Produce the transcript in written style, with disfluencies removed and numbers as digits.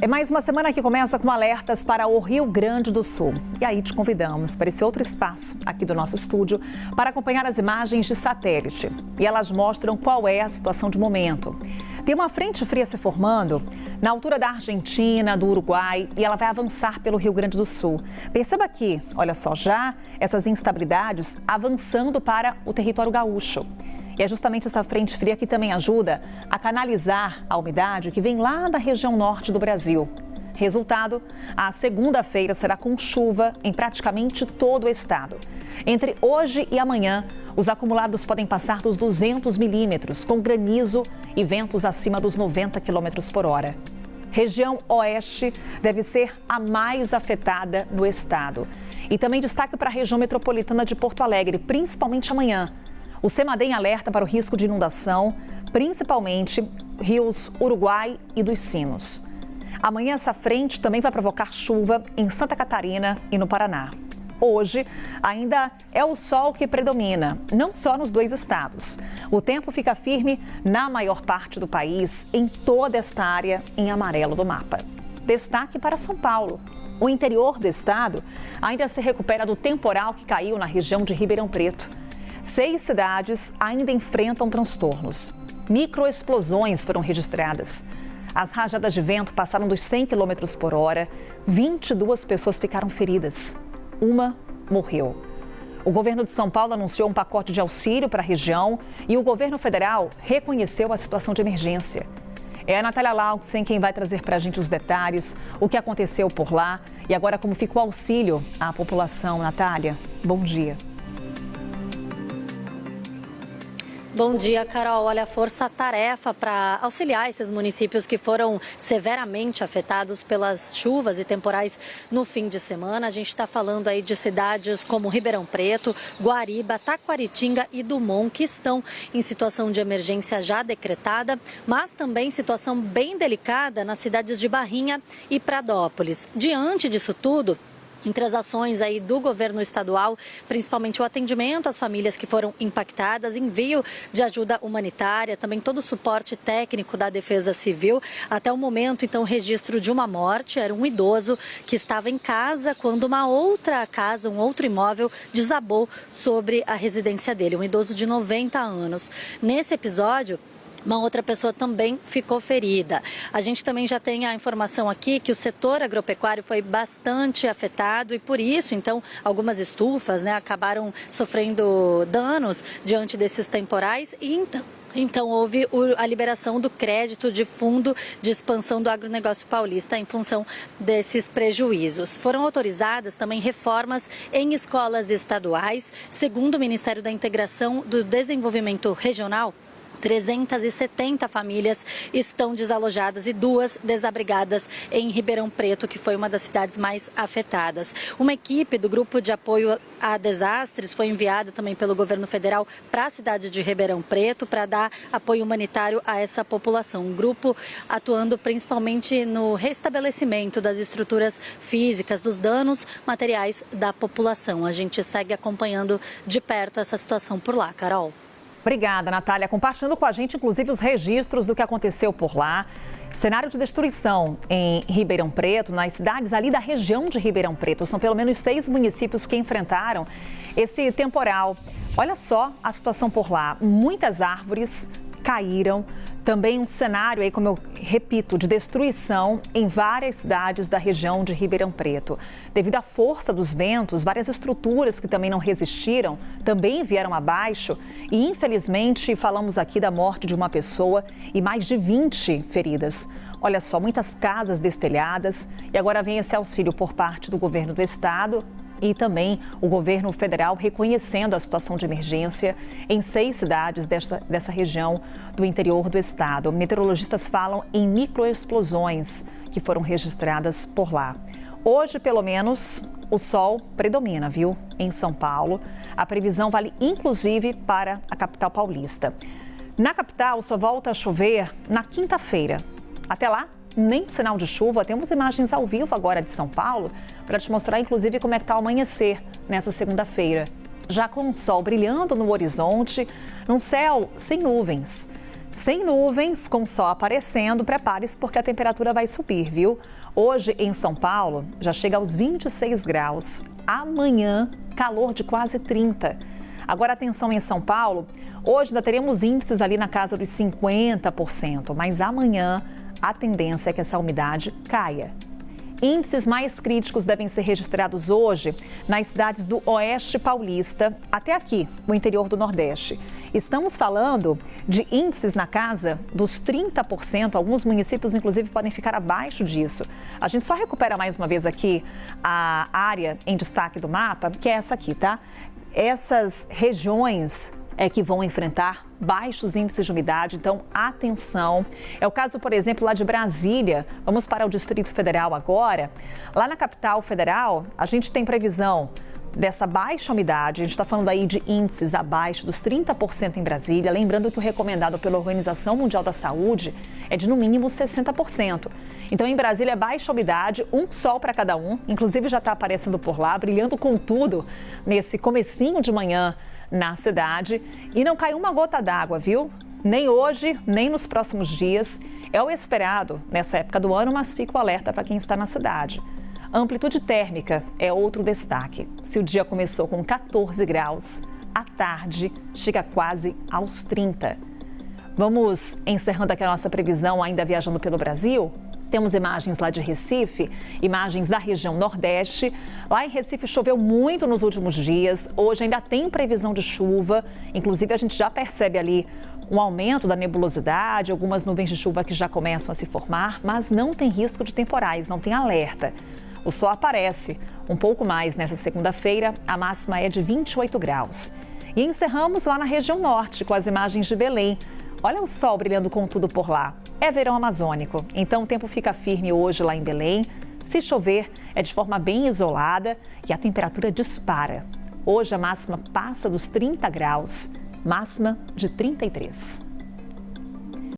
É mais uma semana que começa com alertas para o Rio Grande do Sul. E aí te convidamos para esse outro espaço aqui do nosso estúdio para acompanhar as imagens de satélite. E elas mostram qual é a situação de momento. Tem uma frente fria se formando na altura da Argentina, do Uruguai, e ela vai avançar pelo Rio Grande do Sul. Perceba aqui, olha só, já essas instabilidades avançando para o território gaúcho. E é justamente essa frente fria que também ajuda a canalizar a umidade que vem lá da região norte do Brasil. Resultado, a segunda-feira será com chuva em praticamente todo o estado. Entre hoje e amanhã, os acumulados podem passar dos 200 milímetros, com granizo e ventos acima dos 90 quilômetros por hora. Região oeste deve ser a mais afetada no estado. E também destaque para a região metropolitana de Porto Alegre, principalmente amanhã. O CEMADEM alerta para o risco de inundação, principalmente rios Uruguai e dos Sinos. Amanhã essa frente também vai provocar chuva em Santa Catarina e no Paraná. Hoje ainda é o sol que predomina, não só nos dois estados. O tempo fica firme na maior parte do país, em toda esta área em amarelo do mapa. Destaque para São Paulo. O interior do estado ainda se recupera do temporal que caiu na região de Ribeirão Preto. 6 cidades ainda enfrentam transtornos. Microexplosões foram registradas. As rajadas de vento passaram dos 100 km por hora. 22 pessoas ficaram feridas. Uma morreu. O governo de São Paulo anunciou um pacote de auxílio para a região e o governo federal reconheceu a situação de emergência. É a Natália Lauxen quem vai trazer para a gente os detalhes, o que aconteceu por lá e agora como ficou o auxílio à população. Natália, bom dia. Bom dia, Carol. Olha, a força-tarefa para auxiliar esses municípios que foram severamente afetados pelas chuvas e temporais no fim de semana. A gente está falando aí de cidades como Ribeirão Preto, Guariba, Taquaritinga e Dumont, que estão em situação de emergência já decretada, mas também situação bem delicada nas cidades de Barrinha e Pradópolis. Diante disso tudo, entre as ações aí do governo estadual, principalmente o atendimento às famílias que foram impactadas, envio de ajuda humanitária, também todo o suporte técnico da Defesa Civil. Até o momento, então, o registro de uma morte, era um idoso que estava em casa quando uma outra casa, um outro imóvel, desabou sobre a residência dele, um idoso de 90 anos. Nesse episódio, uma outra pessoa também ficou ferida. A gente também já tem a informação aqui que o setor agropecuário foi bastante afetado e por isso, então, algumas estufas, acabaram sofrendo danos diante desses temporais e então houve a liberação do crédito de fundo de expansão do agronegócio paulista em função desses prejuízos. Foram autorizadas também reformas em escolas estaduais. Segundo o Ministério da Integração do Desenvolvimento Regional, 370 famílias estão desalojadas e 2 desabrigadas em Ribeirão Preto, que foi uma das cidades mais afetadas. Uma equipe do Grupo de Apoio a Desastres foi enviada também pelo governo federal para a cidade de Ribeirão Preto para dar apoio humanitário a essa população. Um grupo atuando principalmente no restabelecimento das estruturas físicas, dos danos materiais da população. A gente segue acompanhando de perto essa situação por lá, Carol. Obrigada, Natália. Compartilhando com a gente, inclusive, os registros do que aconteceu por lá. Cenário de destruição em Ribeirão Preto, nas cidades ali da região de Ribeirão Preto. São pelo menos 6 municípios que enfrentaram esse temporal. Olha só a situação por lá. Muitas árvores caíram. Também um cenário aí, como eu repito, de destruição em várias cidades da região de Ribeirão Preto. Devido à força dos ventos, várias estruturas que também não resistiram também vieram abaixo e, infelizmente, falamos aqui da morte de uma pessoa e mais de 20 feridas. Olha só, muitas casas destelhadas e agora vem esse auxílio por parte do governo do estado e também o governo federal reconhecendo a situação de emergência em 6 cidades dessa região do interior do estado. Meteorologistas falam em microexplosões que foram registradas por lá. Hoje, pelo menos, o sol predomina, viu? Em São Paulo. A previsão vale inclusive para a capital paulista. Na capital, só volta a chover na quinta-feira. Até lá, nem sinal de chuva. Temos imagens ao vivo agora de São Paulo para te mostrar, inclusive, como é que está o amanhecer nessa segunda-feira. Já com o sol brilhando no horizonte, num céu sem nuvens. Sem nuvens, com sol aparecendo, prepare-se porque a temperatura vai subir, viu? Hoje em São Paulo já chega aos 26 graus. Amanhã, calor de quase 30. Agora atenção em São Paulo, hoje ainda teremos índices ali na casa dos 50%, mas amanhã a tendência é que essa umidade caia. Índices mais críticos devem ser registrados hoje nas cidades do Oeste Paulista até aqui, no interior do Nordeste. Estamos falando de índices na casa dos 30%, alguns municípios inclusive podem ficar abaixo disso. A gente só recupera mais uma vez aqui a área em destaque do mapa, que é essa aqui, tá? Essas regiões é que vão enfrentar baixos índices de umidade, então atenção. É o caso, por exemplo, lá de Brasília. Vamos para o Distrito Federal agora. Lá na capital federal, a gente tem previsão dessa baixa umidade. A gente está falando aí de índices abaixo dos 30% em Brasília. Lembrando que o recomendado pela Organização Mundial da Saúde é de no mínimo 60%. Então, em Brasília, baixa umidade, um sol para cada um. Inclusive, já está aparecendo por lá, brilhando com tudo nesse comecinho de manhã na cidade. E não caiu uma gota d'água, viu? Nem hoje, nem nos próximos dias. É o esperado nessa época do ano, mas fica o alerta para quem está na cidade. A amplitude térmica é outro destaque. Se o dia começou com 14 graus, à tarde chega quase aos 30. Vamos encerrando aqui a nossa previsão ainda viajando pelo Brasil. Temos imagens lá de Recife, imagens da região Nordeste. Lá em Recife choveu muito nos últimos dias. Hoje ainda tem previsão de chuva. Inclusive, a gente já percebe ali um aumento da nebulosidade, algumas nuvens de chuva que já começam a se formar, mas não tem risco de temporais, não tem alerta. O sol aparece um pouco mais nessa segunda-feira, a máxima é de 28 graus. E encerramos lá na região norte com as imagens de Belém. Olha o sol brilhando com tudo por lá. É verão amazônico, então o tempo fica firme hoje lá em Belém. Se chover, é de forma bem isolada e a temperatura dispara. Hoje a máxima passa dos 30 graus, máxima de 33.